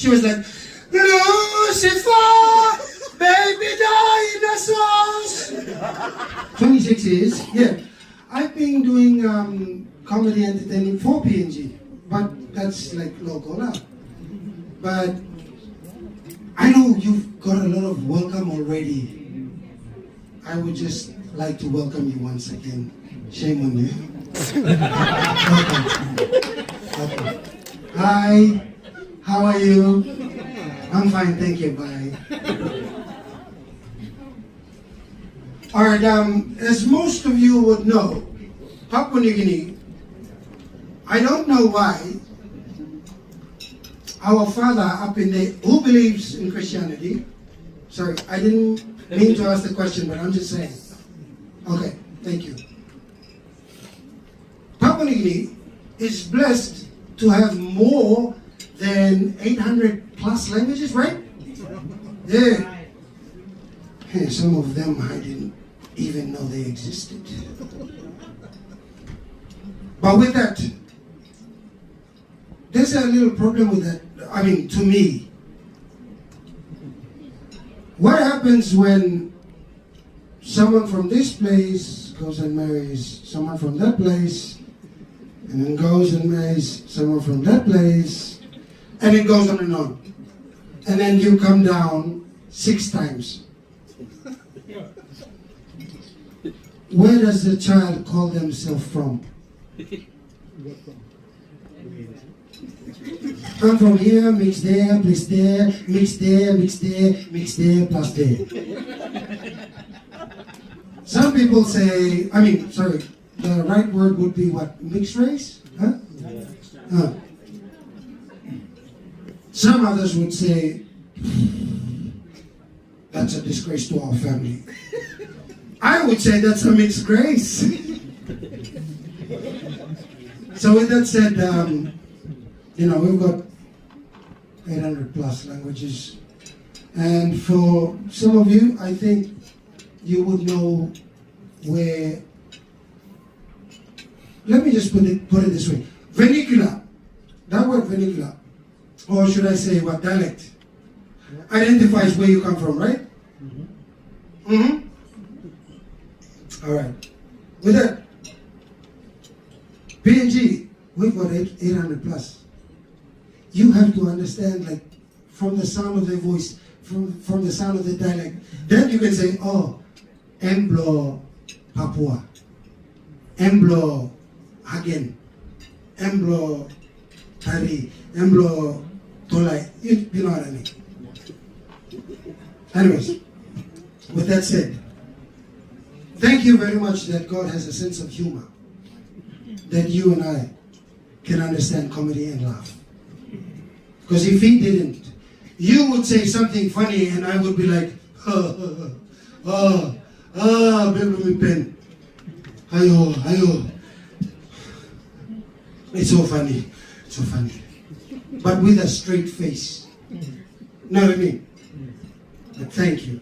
She was like, Lucifer, baby dinosaurs. 26 years, yeah. I've been doing comedy entertainment for PNG, but that's like local now. But I know you've got a lot of welcome already. I would just like to welcome you once again. Shame on you. Okay. Hi, how are you? I'm fine, thank you, bye. Alright, as most of you would know, Papua New Guinea, I don't know why, our father up in there, who believes in Christianity, sorry, I didn't mean to ask the question, but I'm just saying. Okay, thank you. Papua New Guinea is blessed to have more than 800 plus languages, right? Yeah. Hey, some of them I didn't even know they existed. But with that, there's a little problem with that. I mean, to me. What happens when someone from this place goes and marries someone from that place, and then goes and marries someone from that place, and it goes on and on. And then you come down 6 times. Where does the child call themselves from? I'm from here, mix there, plus there, mix there, mix there, mix there, plus there. Some people say, the right word would be what? Mixed race? Huh? Some others would say, that's a disgrace to our family. I would say that's a mixed race. So with that said, we've got 800 plus languages. And for some of you, I think you would know where, let me just put it this way. Vernacular, that word vernacular, or should I say what, dialect, identifies where you come from, right? All right. With that, PNG, we've got 800 plus. You have to understand, like, from the sound of their voice, from the sound of the dialect. Then you can say, oh, Emblo Papua, Emblo Hagen, Emblo Tari, Emblo Tolai. You know what I mean? Anyways, with that said, thank you very much that God has a sense of humor, that you and I can understand comedy and laugh. Because if he didn't, you would say something funny and I would be like, baby pen. Ayo. It's so funny. But with a straight face. Know what I mean? But thank you.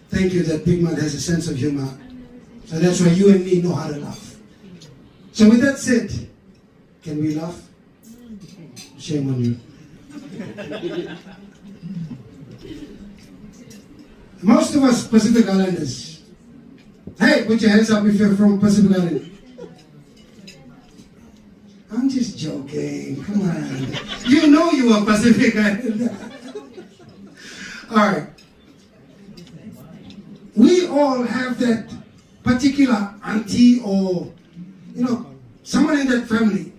Thank you that Big Man has a sense of humor. So that's why you and me know how to laugh. So with that said, can we laugh? Shame on you. Most of us Pacific Islanders. Hey, put your hands up if you're from Pacific Island. I'm just joking. Come on. You know you are Pacific Islander. Alright. We all have that particular auntie or, someone in that family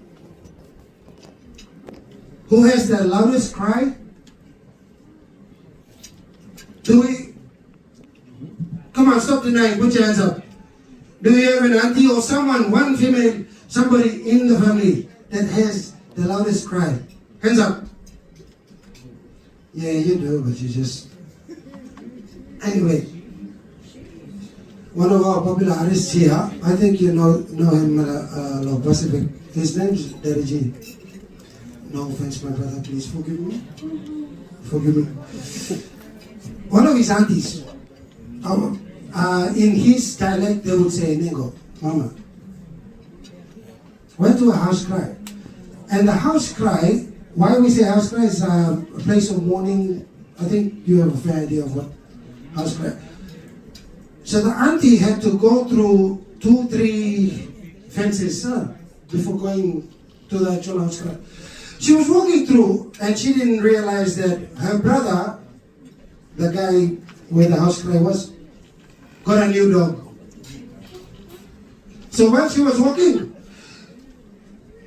who has the loudest cry. Do we? Come on, stop denying. Put your hands up. Do you have an auntie or someone, one female, somebody in the family that has the loudest cry? Hands up. Yeah, you do, but you just... Anyway, one of our popular artists here, I think you know him, Law Pacific. His name's Deriji. No offense, my brother, please forgive me. One of his aunties, in his dialect, they would say, Nego, Mama, went to a house cry. And the house cry why we say house cry is a place of mourning. I think you have a fair idea of what house cry. So the auntie had to go through 2-3 fences before going to the actual house cry. She was walking through and she didn't realize that her brother, the guy where the house cry was, got a new dog. So while she was walking,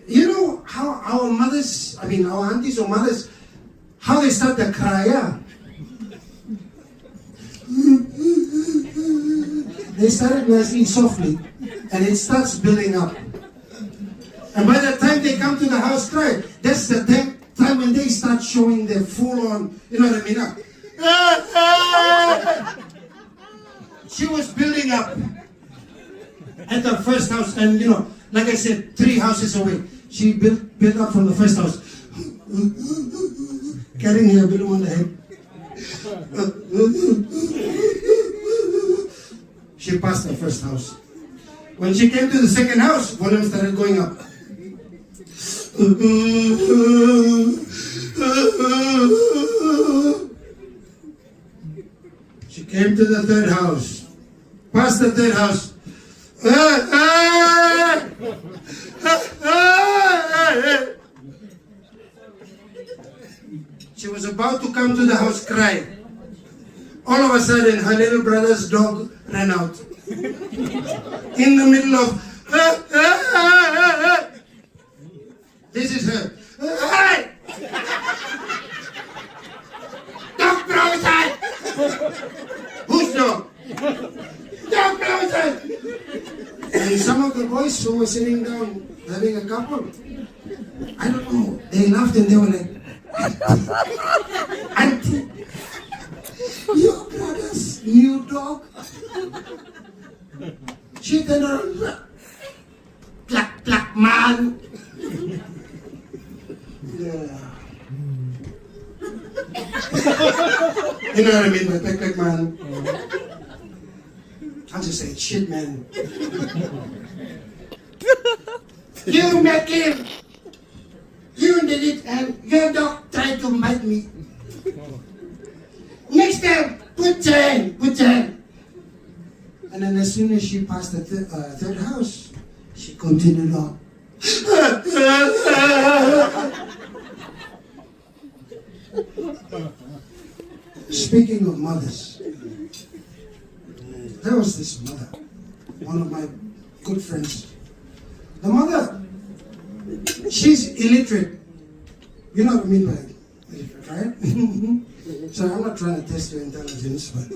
you know how our mothers, our aunties or mothers, how they start to cry, yeah? They started nicely, softly, and it starts building up. And by the time they come to the house cry, that's the time when they start showing their full on, you know what I mean? She was building up at the first house, and like I said, 3 houses away. She built up from the first house, carrying her below on the head. She passed the first house. When she came to the second house, volume started going up. She came to the third house, past the third house. She was about to come to the house cry. All of a sudden, her little brother's dog ran out. In the middle of... This is her. Hey! Dog outside! Whose dog? Dog outside! And some of the boys who were sitting down having a couple, I don't know, they laughed and they were like, Auntie, your brother's new dog? She turned around, black man. Yeah. You know what I mean by black man? I'll just say, shit man. You met him. You did it and your dog tried to bite me. Next time, put your hand. And then as soon as she passed the third house, she continued on. Speaking of mothers, there was this mother, one of my good friends. The mother, she's illiterate. You know what I mean by illiterate, right? So I'm not trying to test your intelligence, but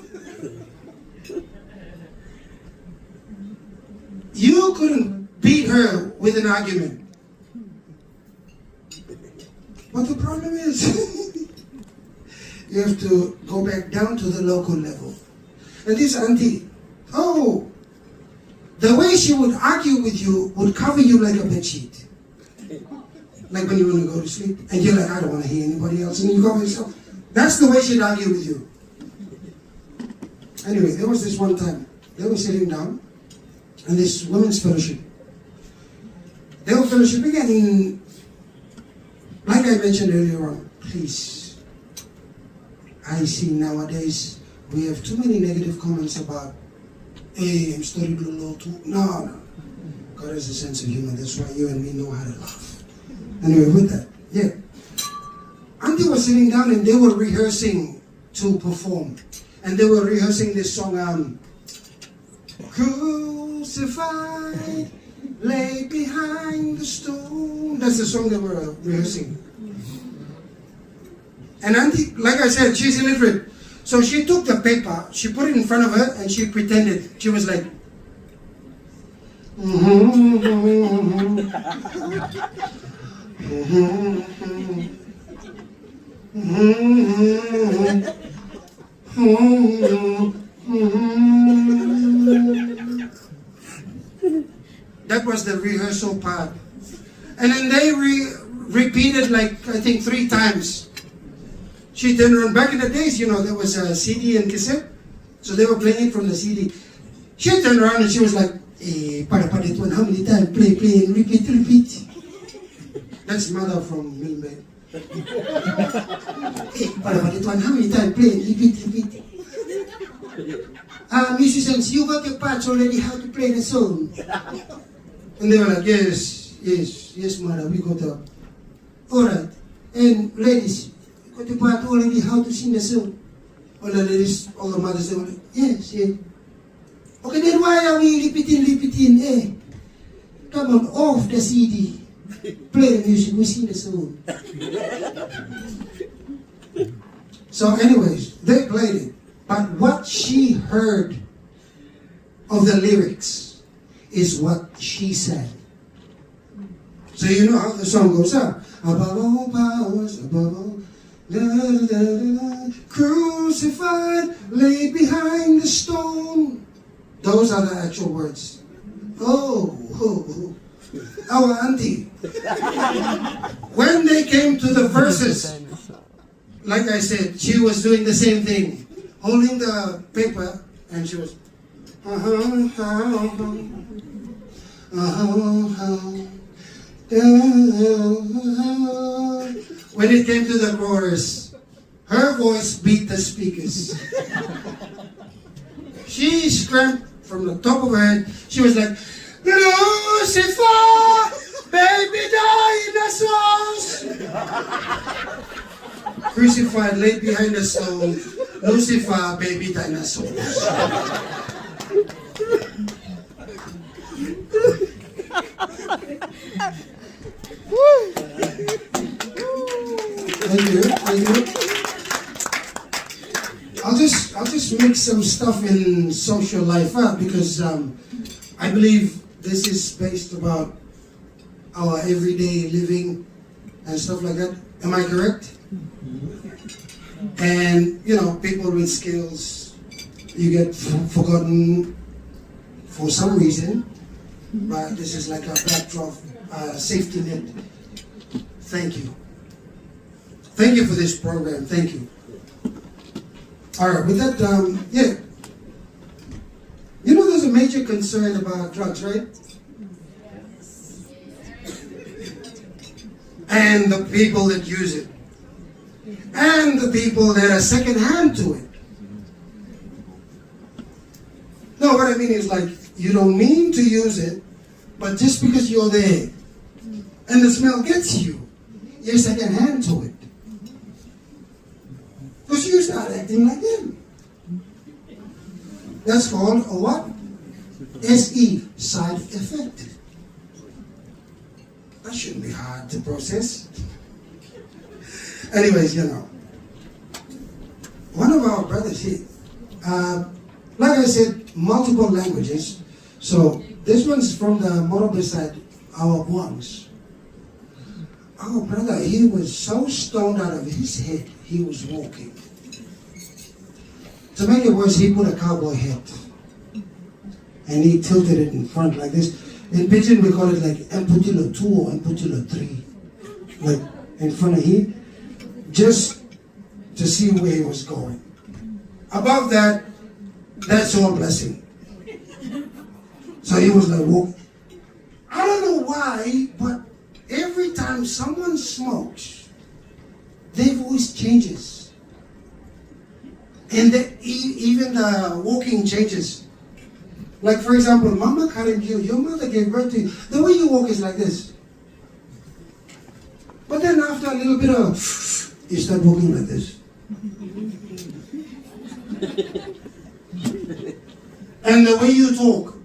you couldn't beat her with an argument. But the problem is, you have to go back down to the local level. And this auntie, the way she would argue with you would cover you like a bedsheet. Like when you want to go to sleep, and you're like, I don't want to hear anybody else, and you cover yourself. That's the way she'd argue with you. Anyway, there was this one time, they were sitting down, and this women's fellowship. They were fellowshipping, and like I mentioned earlier on, please, I see nowadays we have too many negative comments about, hey, I'm studying law too. No. God has a sense of humor. That's why you and me know how to laugh. Anyway, with that, yeah. Auntie was sitting down and they were rehearsing to perform. And they were rehearsing this song, Crucified, lay behind the stone. That's the song they were rehearsing. And Auntie, like I said, she's illiterate. So she took the paper, she put it in front of her, and she pretended. She was like, That was the rehearsal part. And then they repeated like, I think 3 times. She turned around. Back in the days, there was a CD and cassette. So they were playing it from the CD. She turned around and she was like, para it one, how many times? Play, and repeat. That's mother from Milne. But it one, how many times play? Repeat. Musicians, you got your parts already, how to play the song? And they were like, yes, mother, we got up. Alright. And ladies, you got your part already, how to sing the song? All the ladies, all the mothers, they were like, yes. Okay, then why are we repeating? Come on, off the CD. Play the music, we sing the song. So anyways, they played it. But what she heard of the lyrics is what she said. So you know how the song goes up. Above all powers, above all, crucified, laid behind the stone. Those are the actual words. Oh, our auntie. When they came to the verses, like I said, she was doing the same thing, holding the paper, and she was, when it came to the chorus, her voice beat the speakers. She screamed from the top of her head. She was like, Lucifer, baby dinosaurs. Crucified, laid behind the stone. Lucifer, baby dinosaurs. Thank you. I'll just mix some stuff in social life up because I believe this is based about our everyday living and stuff like that. Am I correct? And you know, people with skills, you get forgotten for some reason, but this is like a backdrop, safety net. Thank you. Thank you for this program. Thank you. All right, with that, yeah. You know, there's a major concern about drugs, right? And the people that use it. And the people that are secondhand to it. No, what I mean is like, you don't mean to use it, but just because you're there and the smell gets you, you're secondhand to it. Because you start acting like them. That's called a what? SE, side effect. That shouldn't be hard to process. Anyways, you know. One of our brothers here, like I said, multiple languages. So this one's from the Morobe side, our Buangs. Our brother, he was so stoned out of his head, he was walking. To make it worse, he put a cowboy hat and he tilted it in front like this. In Pidgin, we call it like Emputilo 2 or Emputilo 3. Like in front of him, just to see where he was going. Above that, that's all blessing. So he was like, walking. I don't know why, but every time someone smokes, their voice changes. And even the walking changes. Like for example, Mama carried you, your mother gave birth to you. The way you walk is like this. But then after a little bit of, you start walking like this. And the way you talk.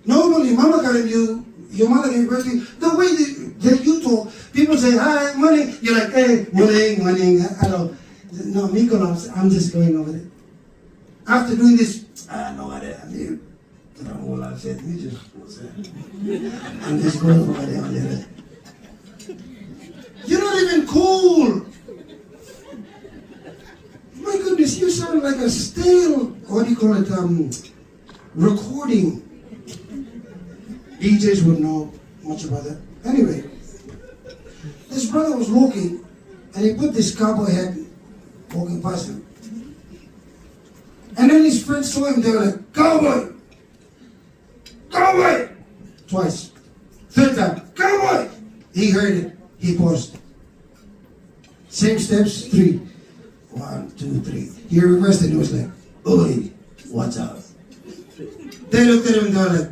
Normally, Mama carried you, your mother gave birth to you. The way that you talk, people say, hi, morning. You're like, hey, morning, hello. No, Nicholas, I'm just going over there. After doing this, I know what I mean. I don't know what I said. I'm just going over there. You're not even cool. My goodness, you sound like a stale, what do you call it, recording. DJs would know much about that. Anyway, this brother was walking, and he put this cowboy hat walking past him. And then his friends saw him, they were like, cowboy! Cowboy! Twice. Third time, cowboy! He heard it. He paused. Same steps, 3. 1, 2, 3. He reversed and he was like, "Oi, what's up?" They looked at him and they were like,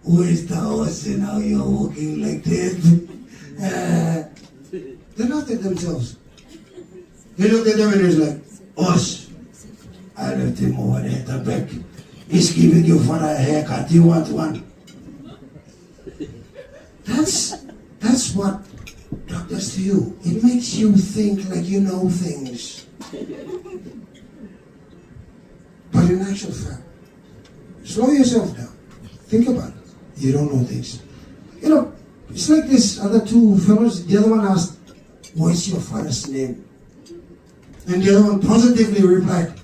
"Who is the horse and how you're walking like this?" They laughed at themselves. He looked at them and he was like, "Horse, I left him over there at the back. He's giving you for a haircut. You want one?" That's what drug does to you. It makes you think like you know things. But in actual fact, slow yourself down. Think about it. You don't know things. You know, it's like this other two fellows. The other one asked, "What's your father's name?" And the other one positively replied,